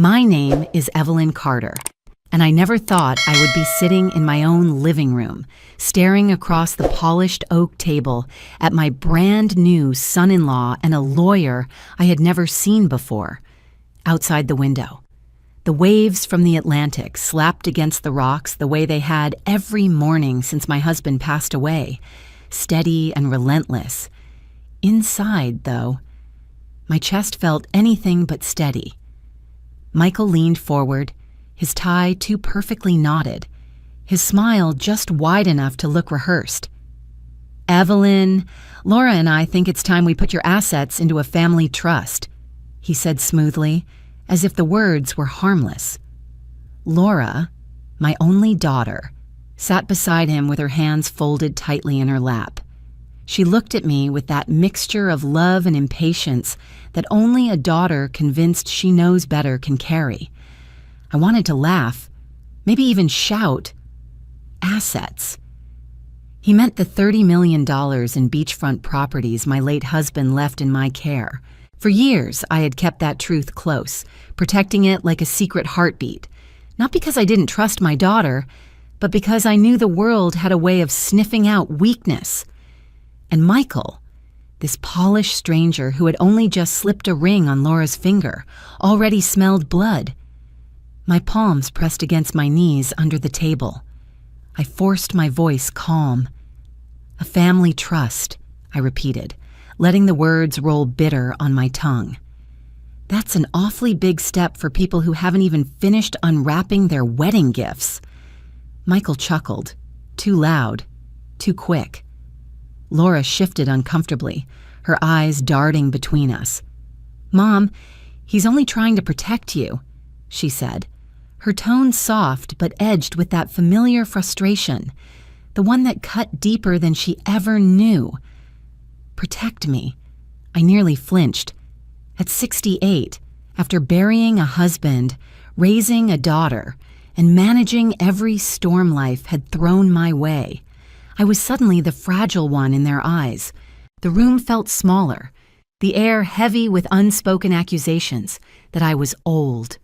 My name is Evelyn Carter, and I never thought I would be sitting in my own living room, staring across the polished oak table at my brand new son-in-law and a lawyer I had never seen before. Outside the window, the waves from the Atlantic slapped against the rocks the way they had every morning since my husband passed away, steady and relentless. Inside, though, my chest felt anything but steady. Michael leaned forward, his tie too perfectly knotted, his smile just wide enough to look rehearsed. "Evelyn, Laura and I think it's time we put your assets into a family trust," he said smoothly, as if the words were harmless. Laura, my only daughter, sat beside him with her hands folded tightly in her lap. She looked at me with that mixture of love and impatience that only a daughter convinced she knows better can carry. I wanted to laugh, maybe even shout. Assets. He meant the $30 million in beachfront properties my late husband left in my care. For years, I had kept that truth close, protecting it like a secret heartbeat. Not because I didn't trust my daughter, but because I knew the world had a way of sniffing out weakness. And Michael, this polished stranger who had only just slipped a ring on Laura's finger, already smelled blood. My palms pressed against my knees under the table. I forced my voice calm. "A family trust," I repeated, letting the words roll bitter on my tongue. That's an awfully big step for people who haven't even finished unwrapping their wedding gifts. Michael chuckled, too loud, too quick. Laura shifted uncomfortably, her eyes darting between us. "Mom, he's only trying to protect you," she said, her tone soft but edged with that familiar frustration, the one that cut deeper than she ever knew. Protect me. I nearly flinched. At 68, after burying a husband, raising a daughter, and managing every storm life had thrown my way, I was suddenly the fragile one in their eyes. The room felt smaller, the air heavy with unspoken accusations that I was old,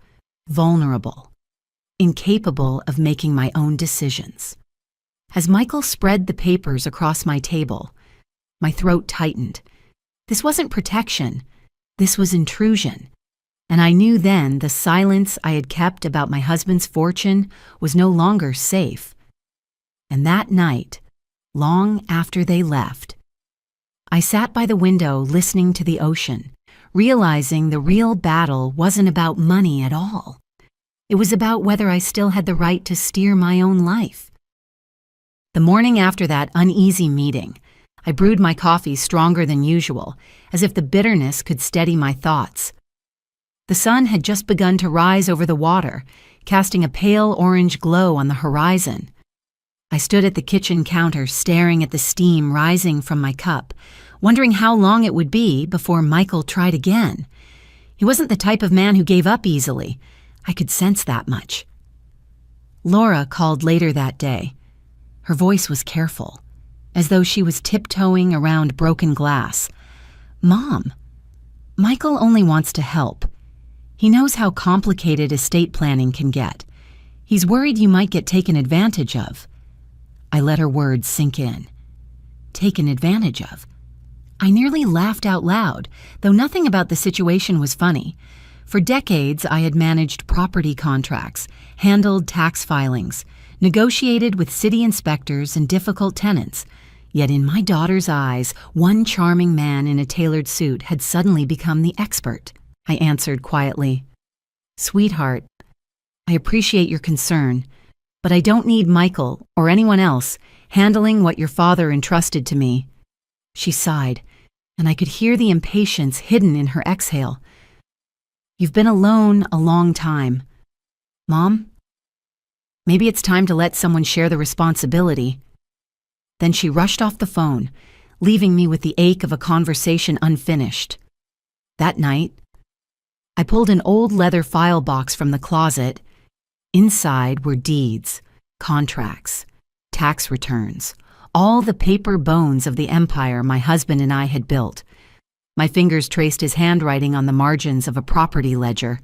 vulnerable, incapable of making my own decisions. As Michael spread the papers across my table, my throat tightened. This wasn't protection, this was intrusion. And I knew then the silence I had kept about my husband's fortune was no longer safe. And that night, long after they left, I sat by the window listening to the ocean, realizing the real battle wasn't about money at all. It was about whether I still had the right to steer my own life. The morning after that uneasy meeting, I brewed my coffee stronger than usual, as if the bitterness could steady my thoughts. The sun had just begun to rise over the water, casting a pale orange glow on the horizon. I stood at the kitchen counter staring at the steam rising from my cup, wondering how long it would be before Michael tried again. He wasn't the type of man who gave up easily. I could sense that much. Laura called later that day. Her voice was careful, as though she was tiptoeing around broken glass. "Mom, Michael only wants to help. He knows how complicated estate planning can get. He's worried you might get taken advantage of." I let her words sink in. Taken advantage of? I nearly laughed out loud, though nothing about the situation was funny. For decades, I had managed property contracts, handled tax filings, negotiated with city inspectors and difficult tenants. Yet in my daughter's eyes, one charming man in a tailored suit had suddenly become the expert. I answered quietly, "Sweetheart, I appreciate your concern, but I don't need Michael or anyone else handling what your father entrusted to me." She sighed, and I could hear the impatience hidden in her exhale. "You've been alone a long time. Mom, maybe it's time to let someone share the responsibility." Then she rushed off the phone, leaving me with the ache of a conversation unfinished. That night, I pulled an old leather file box from the closet. Inside were deeds, contracts, tax returns, all the paper bones of the empire my husband and I had built. My fingers traced his handwriting on the margins of a property ledger,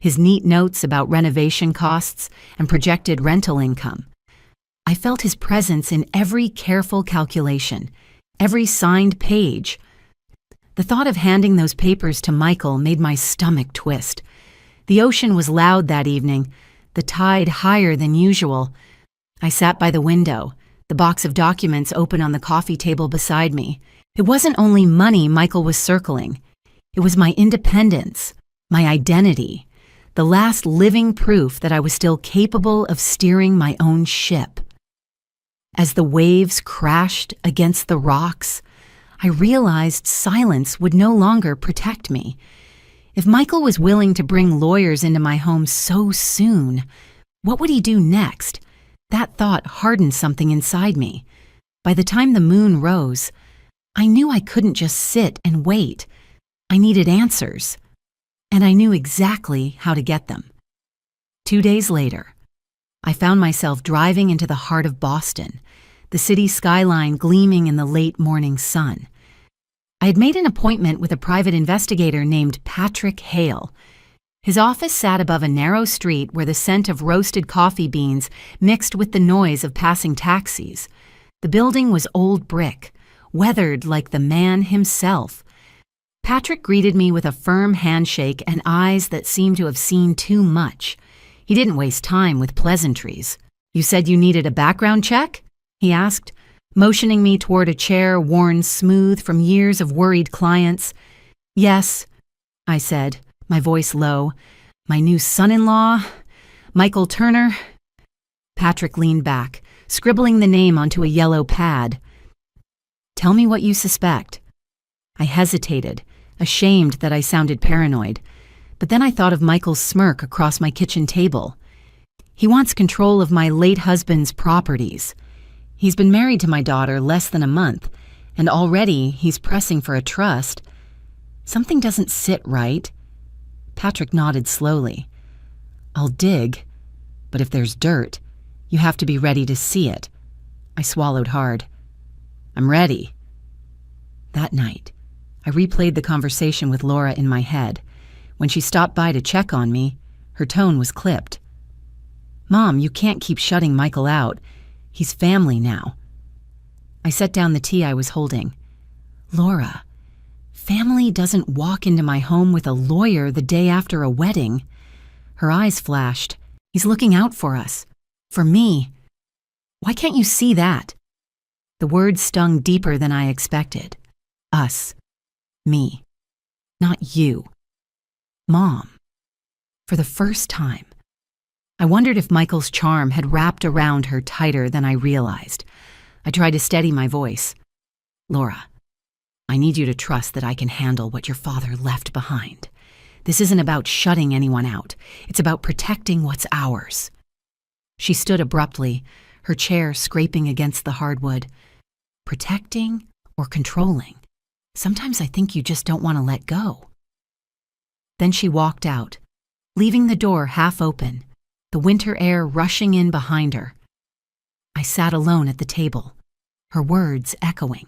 his neat notes about renovation costs and projected rental income. I felt his presence in every careful calculation, every signed page. The thought of handing those papers to Michael made my stomach twist. The ocean was loud that evening, the tide higher than usual. I sat by the window, the box of documents open on the coffee table beside me. It wasn't only money Michael was circling. It was my independence, my identity, the last living proof that I was still capable of steering my own ship. As the waves crashed against the rocks, I realized silence would no longer protect me. If Michael was willing to bring lawyers into my home so soon, what would he do next? That thought hardened something inside me. By the time the moon rose, I knew I couldn't just sit and wait. I needed answers, and I knew exactly how to get them. 2 days later, I found myself driving into the heart of Boston, the city skyline gleaming in the late morning sun. I had made an appointment with a private investigator named Patrick Hale. His office sat above a narrow street where the scent of roasted coffee beans mixed with the noise of passing taxis. The building was old brick, weathered like the man himself. Patrick greeted me with a firm handshake and eyes that seemed to have seen too much. He didn't waste time with pleasantries. "You said you needed a background check?" he asked, motioning me toward a chair worn smooth from years of worried clients. "Yes," I said, my voice low. "My new son-in-law, Michael Turner." Patrick leaned back, scribbling the name onto a yellow pad. "Tell me what you suspect." I hesitated, ashamed that I sounded paranoid. But then I thought of Michael's smirk across my kitchen table. He wants control of my late husband's properties. He's been married to my daughter less than a month, and already he's pressing for a trust. Something doesn't sit right. Patrick nodded slowly. "I'll dig, but if there's dirt, you have to be ready to see it." I swallowed hard. "I'm ready." That night, I replayed the conversation with Laura in my head. When she stopped by to check on me, her tone was clipped. "Mom, you can't keep shutting Michael out. He's family now." I set down the tea I was holding. "Laura, family doesn't walk into my home with a lawyer the day after a wedding." Her eyes flashed. "He's looking out for us. For me. Why can't you see that?" The words stung deeper than I expected. Us. Me. Not you. Mom. For the first time, I wondered if Michael's charm had wrapped around her tighter than I realized. I tried to steady my voice. "Laura, I need you to trust that I can handle what your father left behind. This isn't about shutting anyone out. It's about protecting what's ours." She stood abruptly, her chair scraping against the hardwood. "Protecting or controlling? Sometimes I think you just don't want to let go." Then she walked out, leaving the door half open, the winter air rushing in behind her. I sat alone at the table, her words echoing.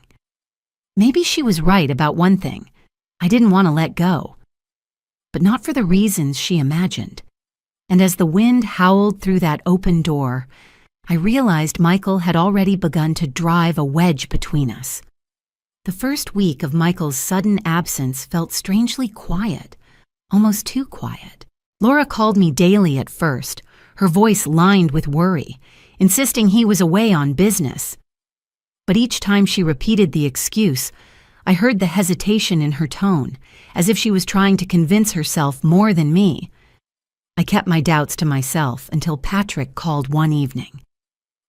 Maybe she was right about one thing. I didn't want to let go. But not for the reasons she imagined. And as the wind howled through that open door, I realized Michael had already begun to drive a wedge between us. The first week of Michael's sudden absence felt strangely quiet, almost too quiet. Laura called me daily at first, her voice lined with worry, insisting he was away on business. But each time she repeated the excuse, I heard the hesitation in her tone, as if she was trying to convince herself more than me. I kept my doubts to myself until Patrick called one evening.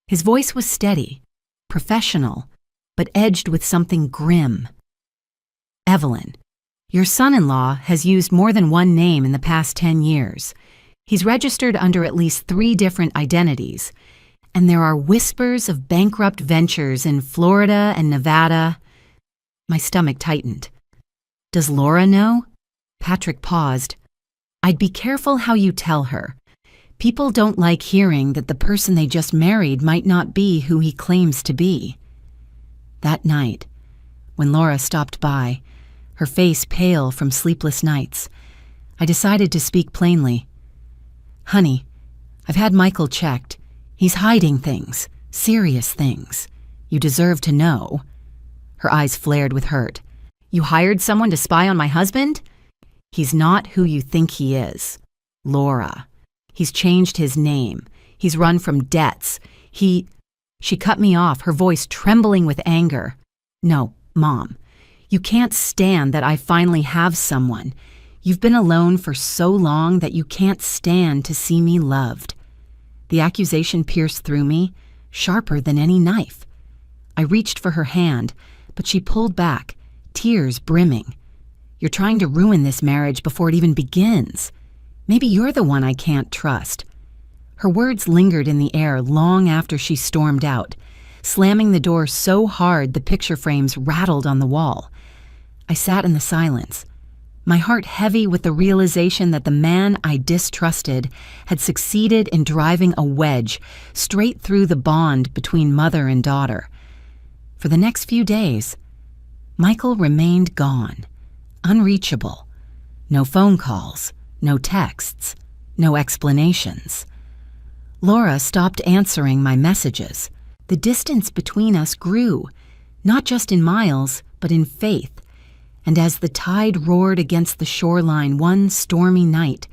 His voice was steady, professional, but edged with something grim. "Evelyn, your son-in-law has used more than one name in the past 10 years. He's registered under at least 3 different identities, and there are whispers of bankrupt ventures in Florida and Nevada." My stomach tightened. "Does Laura know?" Patrick paused. "I'd be careful how you tell her. People don't like hearing that the person they just married might not be who he claims to be." That night, when Laura stopped by, her face pale from sleepless nights, I decided to speak plainly. Honey, I've had Michael checked. He's hiding things, serious things. You deserve to know." Her eyes flared with hurt. "You hired someone to spy on my husband?" "He's not who you think he is, Laura. He's changed his name. He's run from debts. She cut me off, her voice trembling with anger. "No, Mom. You can't stand that I finally have someone. You've been alone for so long that you can't stand to see me loved." The accusation pierced through me, sharper than any knife. I reached for her hand, but she pulled back, tears brimming. "You're trying to ruin this marriage before it even begins. Maybe you're the one I can't trust." Her words lingered in the air long after she stormed out, slamming the door so hard the picture frames rattled on the wall. I sat in the silence, my heart heavy with the realization that the man I distrusted had succeeded in driving a wedge straight through the bond between mother and daughter. For the next few days, Michael remained gone, unreachable. No phone calls, no texts, no explanations. Laura stopped answering my messages. The distance between us grew, not just in miles, but in faith. And as the tide roared against the shoreline one stormy night,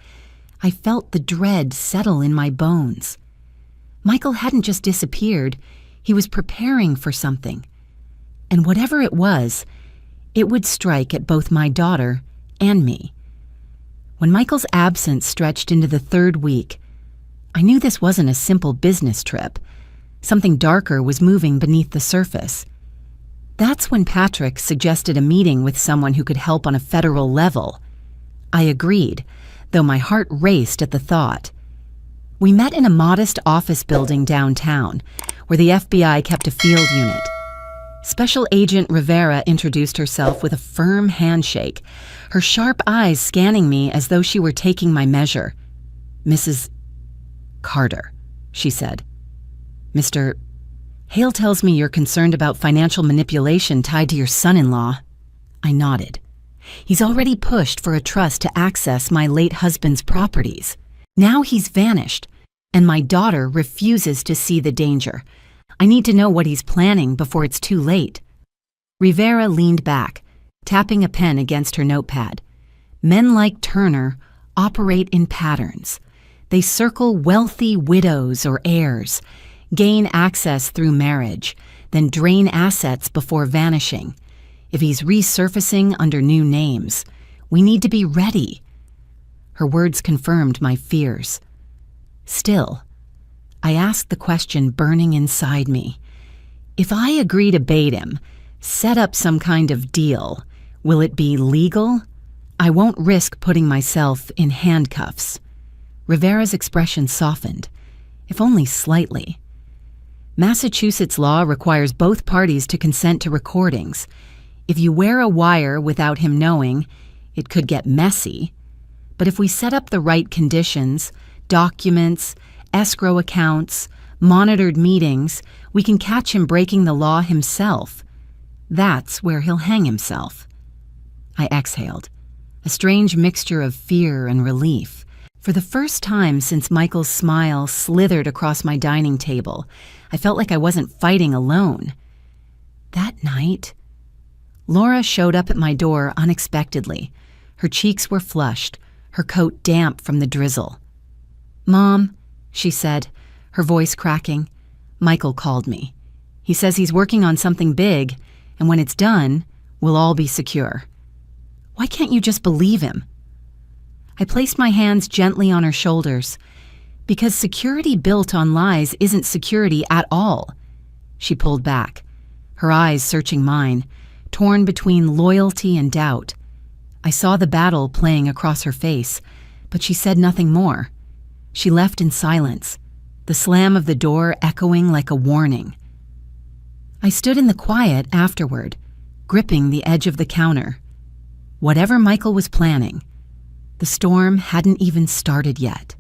I felt the dread settle in my bones. Michael hadn't just disappeared, he was preparing for something. And whatever it was, it would strike at both my daughter and me. When Michael's absence stretched into the third week, I knew this wasn't a simple business trip. Something darker was moving beneath the surface. That's when Patrick suggested a meeting with someone who could help on a federal level. I agreed, though my heart raced at the thought. We met in a modest office building downtown, where the FBI kept a field unit. Special Agent Rivera introduced herself with a firm handshake, her sharp eyes scanning me as though she were taking my measure. "Mrs. Carter," she said. "Mr. Hale tells me you're concerned about financial manipulation tied to your son-in-law." I nodded. "He's already pushed for a trust to access my late husband's properties. Now he's vanished, and my daughter refuses to see the danger. I need to know what he's planning before it's too late." Rivera leaned back, tapping a pen against her notepad. "Men like Turner operate in patterns. They circle wealthy widows or heirs, gain access through marriage, then drain assets before vanishing. If he's resurfacing under new names, we need to be ready." Her words confirmed my fears. Still, I asked the question burning inside me. If I agree to bait him, set up some kind of deal, will it be legal? I won't risk putting myself in handcuffs. Rivera's expression softened, if only slightly. "Massachusetts law requires both parties to consent to recordings. If you wear a wire without him knowing, it could get messy. But if we set up the right conditions, documents, escrow accounts, monitored meetings, we can catch him breaking the law himself. That's where he'll hang himself." I exhaled, a strange mixture of fear and relief. For the first time since Michael's smile slithered across my dining table, I felt like I wasn't fighting alone. That night, Laura showed up at my door unexpectedly. Her cheeks were flushed, her coat damp from the drizzle. "Mom," she said, her voice cracking, "Michael called me. He says he's working on something big, and when it's done, we'll all be secure." "Why can't you just believe him?" I placed my hands gently on her shoulders. "Because security built on lies isn't security at all." She pulled back, her eyes searching mine, torn between loyalty and doubt. I saw the battle playing across her face, but she said nothing more. She left in silence, the slam of the door echoing like a warning. I stood in the quiet afterward, gripping the edge of the counter. Whatever Michael was planning, the storm hadn't even started yet.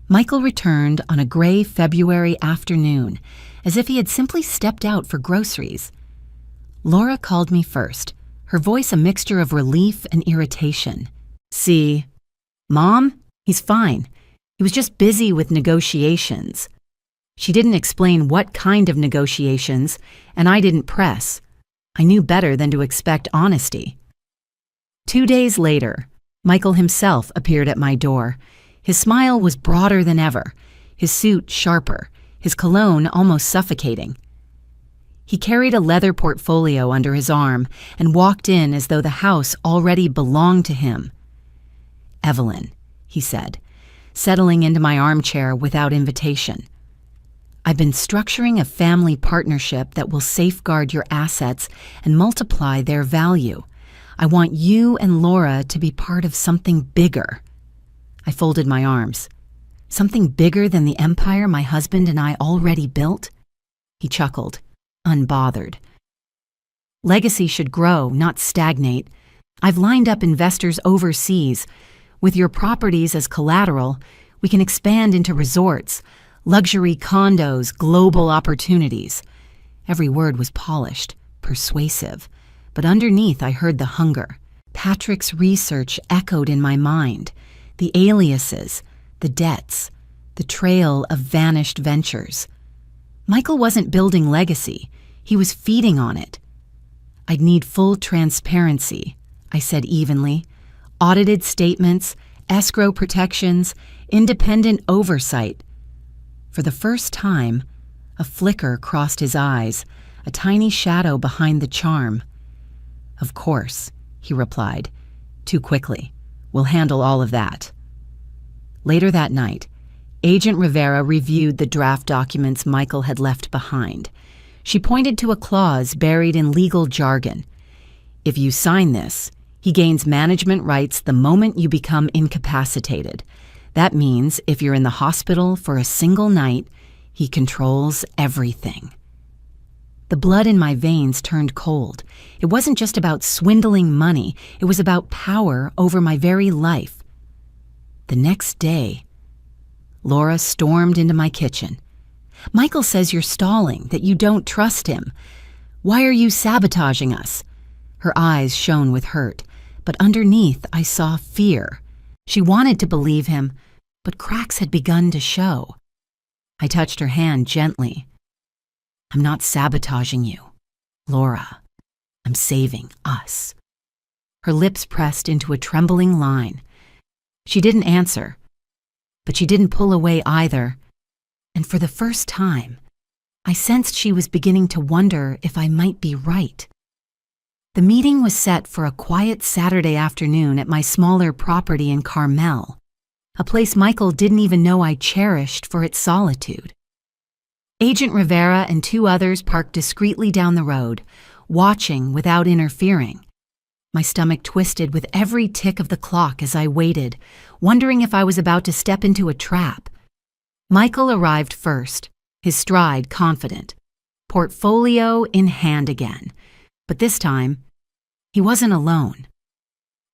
Michael returned on a gray February afternoon, as if he had simply stepped out for groceries. Laura called me first, her voice a mixture of relief and irritation. "See, Mom, he's fine. He was just busy with negotiations. She didn't explain what kind of negotiations, and I didn't press. I knew better than to expect honesty. 2 days later, Michael himself appeared at my door. His smile was broader than ever, his suit sharper, his cologne almost suffocating. He carried a leather portfolio under his arm and walked in as though the house already belonged to him. "Evelyn," he said, settling into my armchair without invitation. "I've been structuring a family partnership that will safeguard your assets and multiply their value. I want you and Laura to be part of something bigger." I folded my arms. "Something bigger than the empire my husband and I already built?" He chuckled, unbothered. "Legacy should grow, not stagnate. I've lined up investors overseas. With your properties as collateral, we can expand into resorts, luxury condos, global opportunities." Every word was polished, persuasive, but underneath I heard the hunger. Patrick's research echoed in my mind. The aliases, the debts, the trail of vanished ventures. Michael wasn't building legacy. He was feeding on it. "I'd need full transparency," I said evenly. "Audited statements, escrow protections, independent oversight." For the first time, a flicker crossed his eyes, a tiny shadow behind the charm. "Of course," he replied, too quickly. "We'll handle all of that." Later that night, Agent Rivera reviewed the draft documents Michael had left behind. She pointed to a clause buried in legal jargon. "If you sign this, he gains management rights the moment you become incapacitated. That means if you're in the hospital for a single night, he controls everything." The blood in my veins turned cold. It wasn't just about swindling money. It was about power over my very life. The next day, Laura stormed into my kitchen. "Michael says you're stalling, that you don't trust him. Why are you sabotaging us?" Her eyes shone with hurt, but underneath I saw fear. She wanted to believe him, but cracks had begun to show. I touched her hand gently. "I'm not sabotaging you, Laura. I'm saving us." Her lips pressed into a trembling line. She didn't answer, but she didn't pull away either. And for the first time, I sensed she was beginning to wonder if I might be right. The meeting was set for a quiet Saturday afternoon at my smaller property in Carmel, a place Michael didn't even know I cherished for its solitude. Agent Rivera and 2 others parked discreetly down the road, watching without interfering. My stomach twisted with every tick of the clock as I waited, wondering if I was about to step into a trap. Michael arrived first, his stride confident, portfolio in hand again. But this time, he wasn't alone.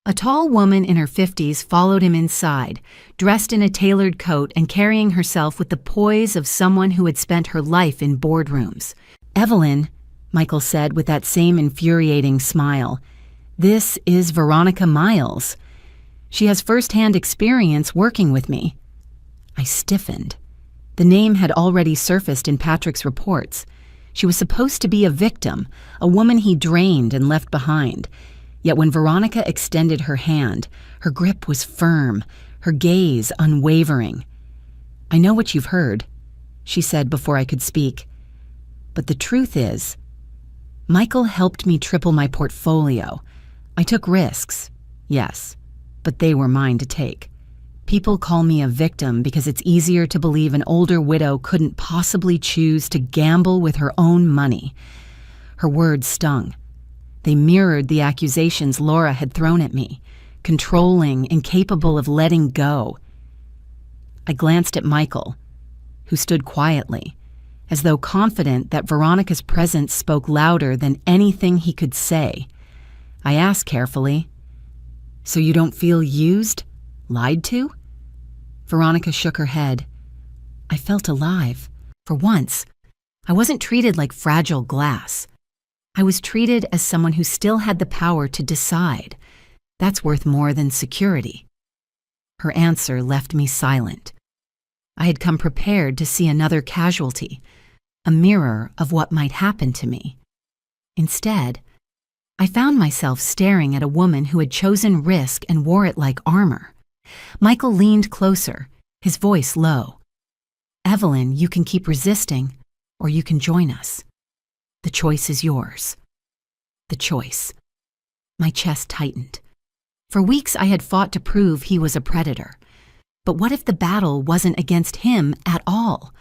A tall woman in her 50s followed him inside, dressed in a tailored coat and carrying herself with the poise of someone who had spent her life in boardrooms. "Evelyn," Michael said with that same infuriating smile, "this is Veronica Miles. She has first-hand experience working with me." I stiffened. The name had already surfaced in Patrick's reports. She was supposed to be a victim, a woman he drained and left behind. Yet when Veronica extended her hand, her grip was firm, her gaze unwavering. "I know what you've heard," she said before I could speak. "But the truth is, Michael helped me triple my portfolio. I took risks, yes, but they were mine to take. People call me a victim because it's easier to believe an older widow couldn't possibly choose to gamble with her own money." Her words stung. They mirrored the accusations Laura had thrown at me, controlling, incapable of letting go. I glanced at Michael, who stood quietly, as though confident that Veronica's presence spoke louder than anything he could say. I asked carefully, "So you don't feel used? Lied to?" Veronica shook her head. I felt alive. For once, I wasn't treated like fragile glass. I was treated as someone who still had the power to decide. That's worth more than security. Her answer left me silent. I had come prepared to see another casualty, a mirror of what might happen to me. Instead, I found myself staring at a woman who had chosen risk and wore it like armor. Michael leaned closer, his voice low. "Evelyn, you can keep resisting, or you can join us. The choice is yours." The choice. My chest tightened. For weeks I had fought to prove he was a predator. But what if the battle wasn't against him at all?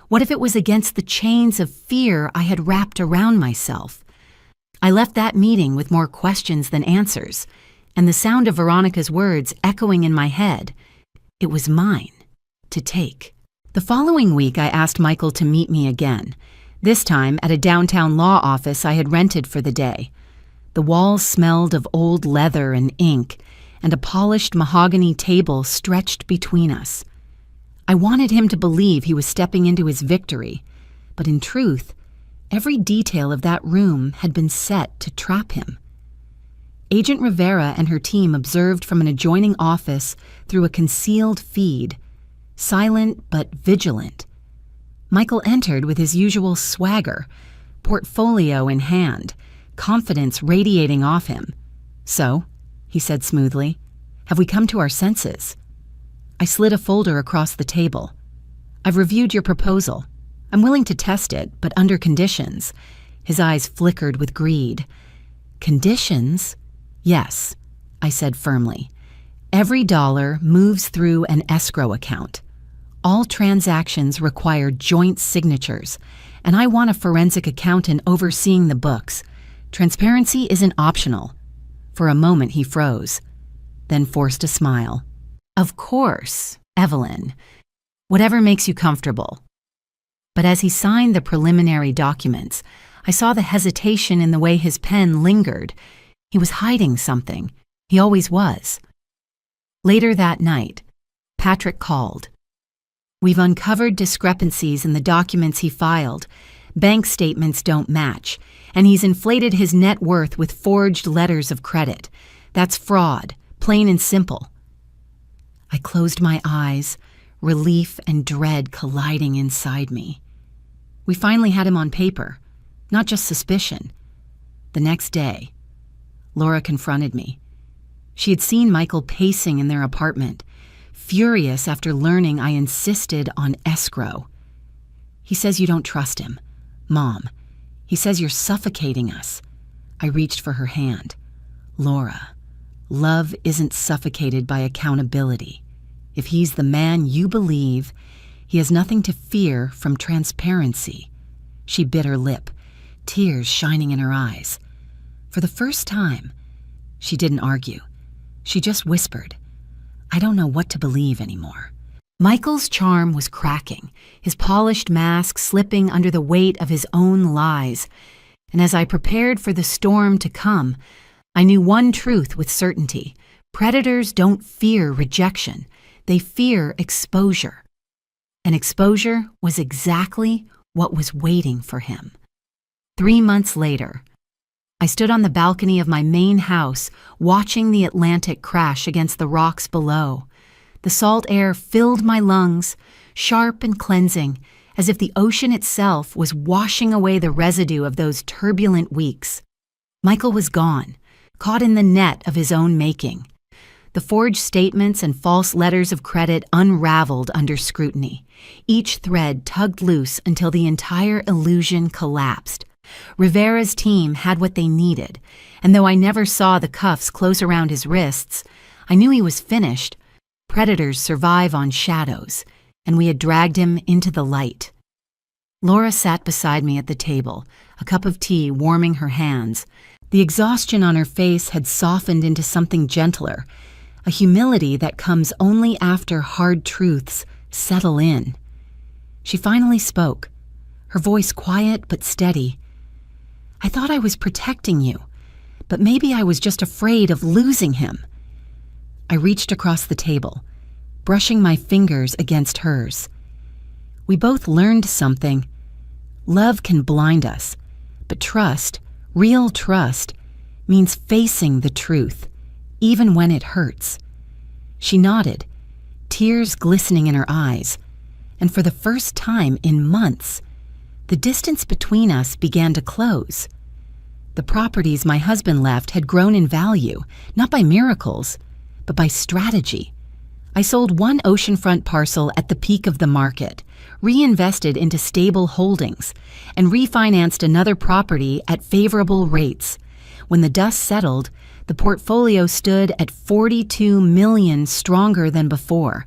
What if it was against the chains of fear I had wrapped around myself? I left that meeting with more questions than answers, and the sound of Veronica's words echoing in my head. It was mine to take. The following week, I asked Michael to meet me again, this time at a downtown law office I had rented for the day. The walls smelled of old leather and ink, and a polished mahogany table stretched between us. I wanted him to believe he was stepping into his victory, but in truth, every detail of that room had been set to trap him. Agent Rivera and her team observed from an adjoining office through a concealed feed, silent but vigilant. Michael entered with his usual swagger, portfolio in hand, confidence radiating off him. "So," he said smoothly, "have we come to our senses?" I slid a folder across the table. "I've reviewed your proposal. I'm willing to test it, but under conditions." His eyes flickered with greed. "Conditions?" "Yes," I said firmly. "Every dollar moves through an escrow account. All transactions require joint signatures, and I want a forensic accountant overseeing the books. Transparency isn't optional." For a moment he froze, then forced a smile. "Of course, Evelyn. Whatever makes you comfortable." But as he signed the preliminary documents, I saw the hesitation in the way his pen lingered. He was hiding something. He always was. Later that night, Patrick called. "We've uncovered discrepancies in the documents he filed. Bank statements don't match, and he's inflated his net worth with forged letters of credit. That's fraud, plain and simple." I closed my eyes, relief and dread colliding inside me. We finally had him on paper, not just suspicion. The next day, Laura confronted me. She had seen Michael pacing in their apartment, furious after learning I insisted on escrow. "He says you don't trust him. Mom, he says you're suffocating us." I reached for her hand. "Laura, love isn't suffocated by accountability. If he's the man you believe, he has nothing to fear from transparency." She bit her lip, tears shining in her eyes. For the first time, she didn't argue. She just whispered, "I don't know what to believe anymore." Michael's charm was cracking, his polished mask slipping under the weight of his own lies. And as I prepared for the storm to come, I knew one truth with certainty. Predators don't fear rejection. They fear exposure. And exposure was exactly what was waiting for him. 3 months later, I stood on the balcony of my main house, watching the Atlantic crash against the rocks below. The salt air filled my lungs, sharp and cleansing, as if the ocean itself was washing away the residue of those turbulent weeks. Michael was gone, caught in the net of his own making. The forged statements and false letters of credit unraveled under scrutiny. Each thread tugged loose until the entire illusion collapsed. Rivera's team had what they needed, and though I never saw the cuffs close around his wrists, I knew he was finished. Predators survive on shadows, and we had dragged him into the light. Laura sat beside me at the table, a cup of tea warming her hands. The exhaustion on her face had softened into something gentler, a humility that comes only after hard truths settle in. She finally spoke, her voice quiet but steady. "I thought I was protecting you, but maybe I was just afraid of losing him." I reached across the table, brushing my fingers against hers. We both learned something. Love can blind us, but trust, real trust, means facing the truth, even when it hurts. She nodded, tears glistening in her eyes. And for the first time in months, the distance between us began to close. The properties my husband left had grown in value, not by miracles, but by strategy. I sold one oceanfront parcel at the peak of the market, reinvested into stable holdings, and refinanced another property at favorable rates. When the dust settled, the portfolio stood at $42 million stronger than before.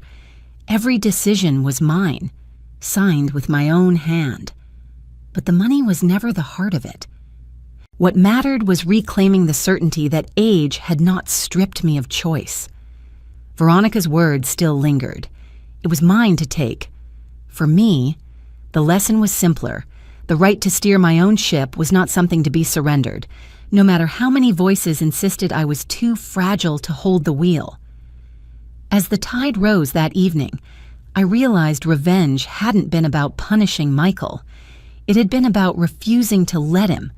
Every decision was mine, signed with my own hand. But the money was never the heart of it. What mattered was reclaiming the certainty that age had not stripped me of choice. Veronica's words still lingered. It was mine to take. For me, the lesson was simpler. The right to steer my own ship was not something to be surrendered, no matter how many voices insisted I was too fragile to hold the wheel. As the tide rose that evening, I realized revenge hadn't been about punishing Michael. It had been about refusing to let him,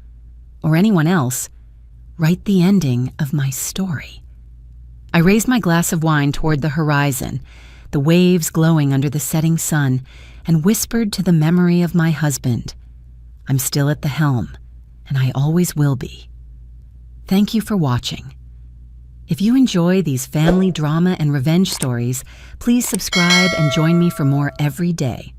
or anyone else, write the ending of my story. I raised my glass of wine toward the horizon, the waves glowing under the setting sun, and whispered to the memory of my husband, "I'm still at the helm, and I always will be." Thank you for watching. If you enjoy these family drama and revenge stories, please subscribe and join me for more every day.